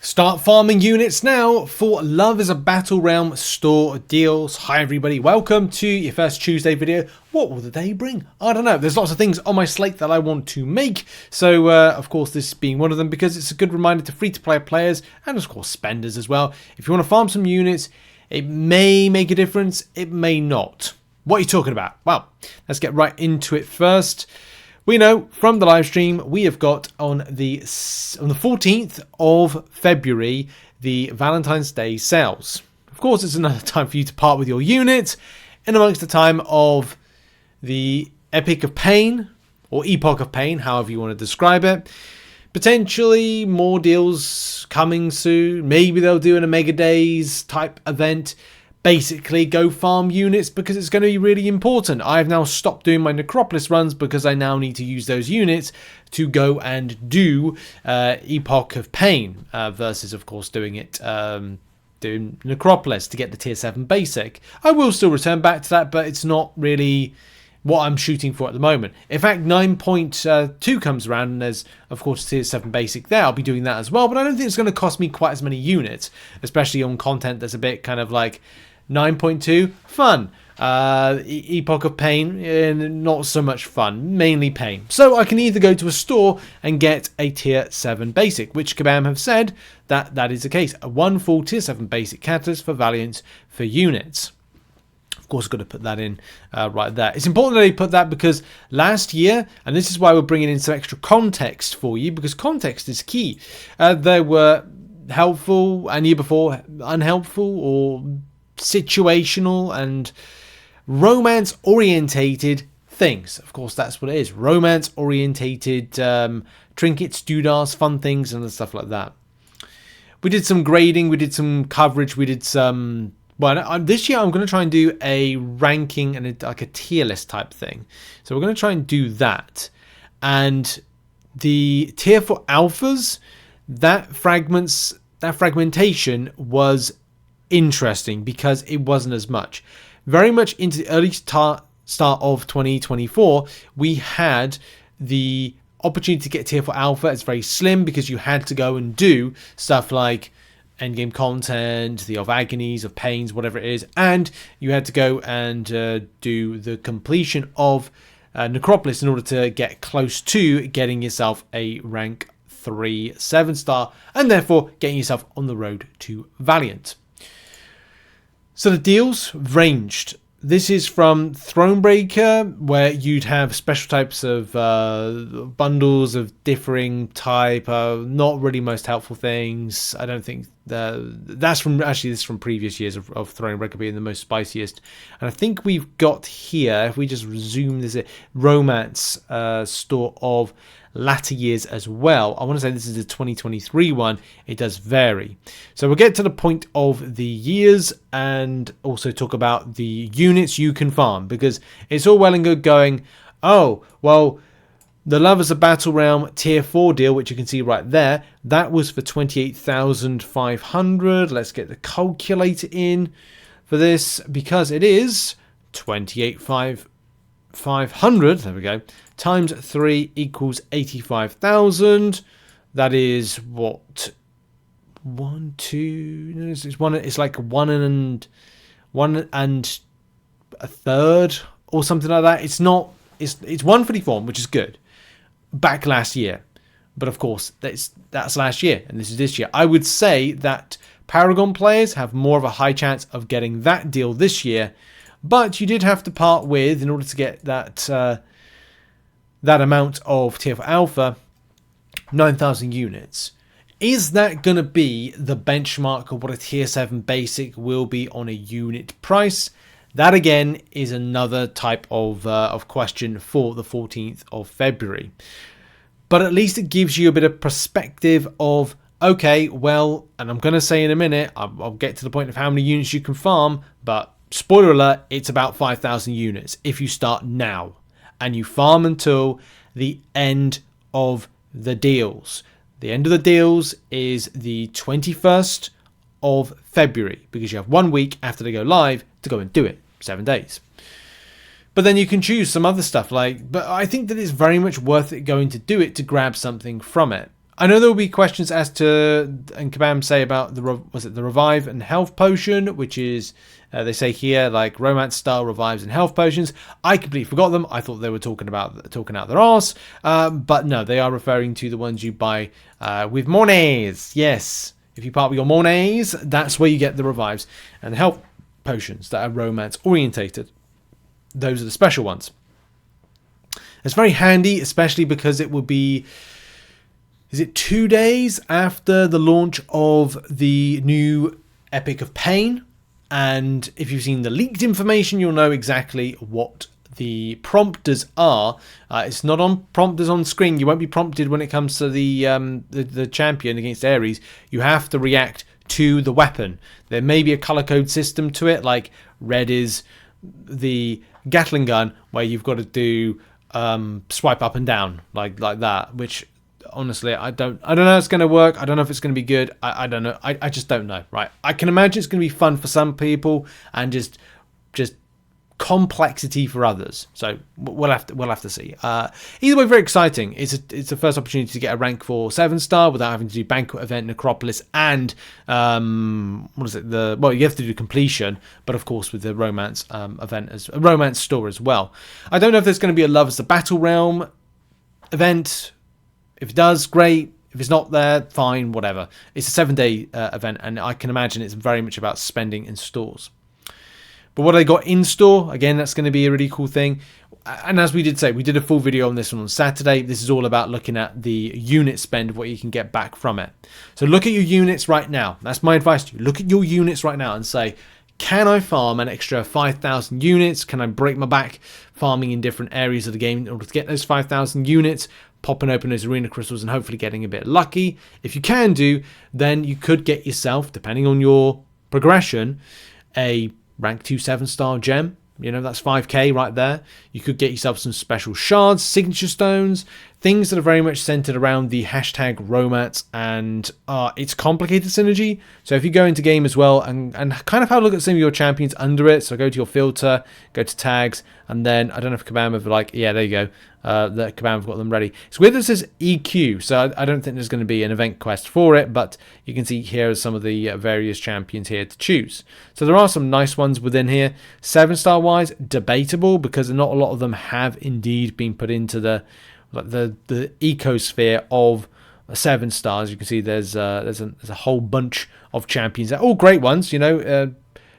Start farming units now for Love is a Battlerealm store deals. Hi everybody, welcome to your first Tuesday video. What will the day bring? I don't know. There's lots of things on my slate that I want to make. So of course this being one of them because it's a good reminder to free-to-play players and of course spenders as well. If you want to farm some units, it may make a difference, it may not. What are you talking about? Well, let's get right into it first. We know from the live stream we have got on the 14th of February the Valentine's Day sales. Of course, it's another time for you to part with your unit in amongst the time of the Epic of Pain or Epoch of Pain, however you want to describe it. Potentially more deals coming soon. Maybe they'll do an Omega Days type event. Basically, go farm units because it's going to be really important. I've now stopped doing my Necropolis runs because I now need to use those units to go and do Epoch of Pain versus, of course, doing it doing Necropolis to get the tier 7 basic. I will still return back to that, but it's not really what I'm shooting for at the moment. In fact, 9.2 comes around and there's, of course, tier 7 basic there. I'll be doing that as well, but I don't think it's going to cost me quite as many units, especially on content that's a bit kind of like 9.2, fun. Epoch of Pain, not so much fun, mainly pain. So I can either go to a store and get a tier 7 basic, which Kabam have said that that is the case. One full tier 7 basic catalyst for Valiant for units. Of course, got to put that in right there. It's important that they put that because last year, and this is why we're bringing in some extra context for you, because context is key. They were helpful, and year before unhelpful or situational and romance orientated things. Of course, that's what it is. Romance orientated trinkets, doodahs, fun things, and stuff like that. We did some grading, we did some coverage, we did some. Well, this year I'm going to try and do a ranking and like a tier list type thing. So we're going to try and do that. And the tier for alphas, that fragmentation was interesting because it wasn't as much. Very much into the early start of 2024, we had the opportunity to get tier for alpha. It's very slim because you had to go and do stuff like endgame content, the of agonies, of pains, whatever it is, and you had to go and do the completion of Necropolis in order to get close to getting yourself a rank 3 7-star and therefore getting yourself on the road to Valiant. So the deals ranged. This is from Thronebreaker, where you'd have special types of bundles of differing type, not really most helpful things. I don't think that's from, actually this is from previous years of Thronebreaker being the most spiciest. And I think we've got here, if we just resume this, romance store of latter years as well. I want to say this is a 2023 one. It does vary. So we'll get to the point of the years and also talk about the units you can farm, because it's all well and good going, oh, well, the Love is a Battlerealm tier 4 deal, which you can see right there, that was for 28,500. Let's get the calculator in for this because it is 28,500. There we go. Times 3 equals 85,000. That is what? 1, 2. It's like one and a third or something like that. It's not. It's 144, which is good. Back last year, but of course that's last year, and this is this year. I would say that Paragon players have more of a high chance of getting that deal this year, but you did have to part with, in order to get that that amount of tier for alpha, 9,000 units. Is that going to be the benchmark of what a tier 7 basic will be on a unit price? That again is another type of question for the 14th of February. But at least it gives you a bit of perspective of, okay, well, and I'm going to say in a minute, I'll get to the point of how many units you can farm, but spoiler alert, it's about 5,000 units if you start now. And you farm until the end of the deals. The end of the deals is the 21st of February, because you have 1 week after they go live to go and do it. 7 days. But then you can choose some other stuff, but I think that it's very much worth it going to do it to grab something from it. I know there will be questions as to, and Kabam say about the revive and health potion, which is they say here like romance style revives and health potions. I completely forgot them. I thought they were talking out their arse, but no, they are referring to the ones you buy with monies. Yes, if you part with your monies, that's where you get the revives and health potions that are romance orientated. Those are the special ones. It's very handy, especially because it will be, is it 2 days after the launch of the new Epic of Pain? And if you've seen the leaked information, you'll know exactly what the prompters are. It's not on prompters on screen. You won't be prompted when it comes to the champion against Ares. You have to react to the weapon. There may be a color code system to it, like red is the Gatling gun, where you've got to do swipe up and down like that, which honestly I don't know how it's going to work. I don't know if it's going to be good. I don't know. I just don't know. Right, I can imagine it's going to be fun for some people and just complexity for others. So we'll have to see. Either way, very exciting. It's the first opportunity to get a rank 4 7-star without having to do banquet event, necropolis, and what is it? Well, you have to do completion, but of course with the romance event as a romance store as well. I don't know if there's going to be a Love as the Battlerealm event. If it does, great. If it's not there, fine, whatever. It's a 7-day event, and I can imagine it's very much about spending in stores. But what I got in store, again, that's going to be a really cool thing. And as we did say, we did a full video on this one on Saturday. This is all about looking at the unit spend, what you can get back from it. So look at your units right now. That's my advice to you. Look at your units right now and say, can I farm an extra 5,000 units? Can I break my back farming in different areas of the game in order to get those 5,000 units? Popping open those arena crystals and hopefully getting a bit lucky. If you can do, then you could get yourself, depending on your progression, a rank 2 7-star gem. You know, that's 5k right there. You could get yourself some special shards, signature stones, things that are very much centered around the hashtag romance, and it's complicated synergy. So if you go into game as well and kind of have a look at some of your champions under it, so go to your filter, go to tags, and then I don't know if Kabam have like, yeah, there you go. That Kabam have got them ready. It's weird that it says EQ, so I don't think there's going to be an event quest for it, but you can see here are some of the various champions here to choose. So there are some nice ones within here. 7-star wise, debatable, because not a lot of them have indeed been put into the ecosphere of 7 stars. You can see there's a whole bunch of champions. They're all great ones, you know.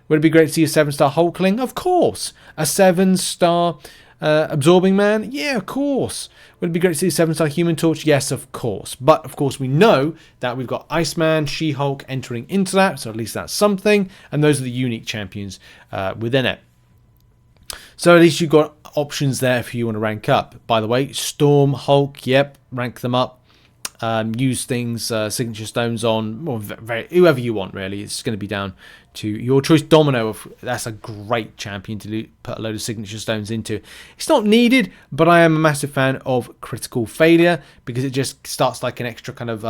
Would it be great to see a 7-star Hulkling? Of course. A 7-star Absorbing Man? Yeah, of course. Would it be great to see a 7-star Human Torch? Yes, of course. But, of course, we know that we've got Iceman, She-Hulk entering into that, so at least that's something. And those are the unique champions within it. So at least you've got options there if you want to rank up. By the way, Storm, Hulk, yep, rank them up. Use things, signature stones on, or whoever you want, really. It's going to be down to your choice. Domino, that's a great champion to put a load of signature stones into. It's not needed, but I am a massive fan of critical failure, because it just starts like an extra kind of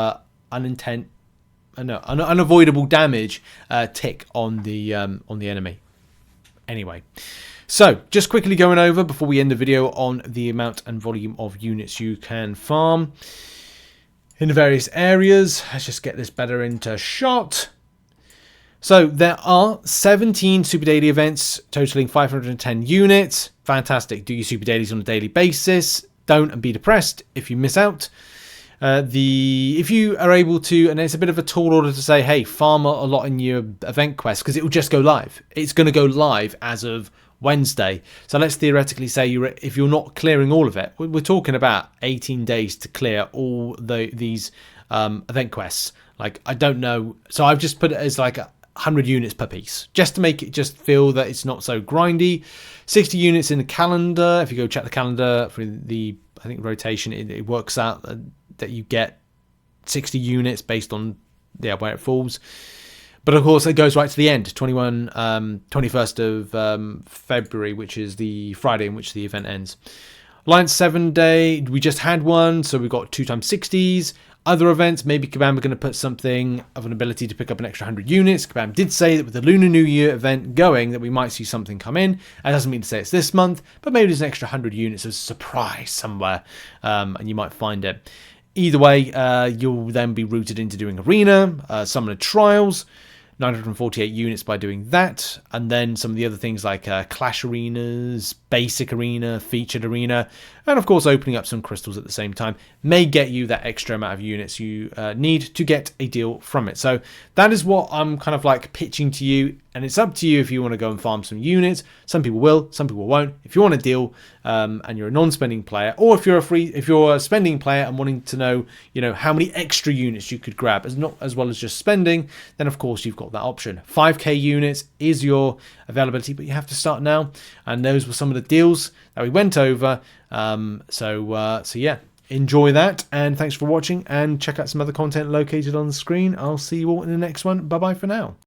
unavoidable damage tick on the enemy. Anyway. So, just quickly going over before we end the video on the amount and volume of units you can farm in the various areas. Let's just get this better into shot. So, there are 17 Super Daily events totaling 510 units. Fantastic. Do your Super Dailies on a daily basis. Don't and be depressed if you miss out. If you are able to, and it's a bit of a tall order to say, hey, farm a lot in your event quest, because it will just go live. It's going to go live as of Wednesday. So let's theoretically say if you're not clearing all of it, we're talking about 18 days to clear all these event quests. Like, I don't know. So I've just put it as like 100 units per piece, just to make it just feel that it's not so grindy. 60 units in the calendar. If you go check the calendar for the, I think, rotation, it works out that you get 60 units based on where it falls. But of course, it goes right to the end, 21st of February, which is the Friday in which the event ends. Alliance 7 day, we just had one, so we've got 2x60s. Other events, maybe Kabam are going to put something of an ability to pick up an extra 100 units. Kabam did say that with the Lunar New Year event going, that we might see something come in. That doesn't mean to say it's this month, but maybe there's an extra 100 units as a surprise somewhere, and you might find it. Either way, you'll then be routed into doing Arena, Summoner Trials, 948 units by doing that, and then some of the other things like Clash Arenas, Basic Arena, Featured Arena, and of course opening up some crystals at the same time may get you that extra amount of units you need to get a deal from it. So that is what I'm kind of like pitching to you, and it's up to you if you want to go and farm some units. Some people will, some people won't. If you want a deal and you're a non-spending player, or if you're a spending player and wanting to know, how many extra units you could grab as well as just spending, then of course you've got that option. 5k units is your availability, but you have to start now. And those were some of the deals that we went over. So yeah, enjoy that, and thanks for watching, and check out some other content located on the screen. I'll see you all in the next one. Bye bye for now.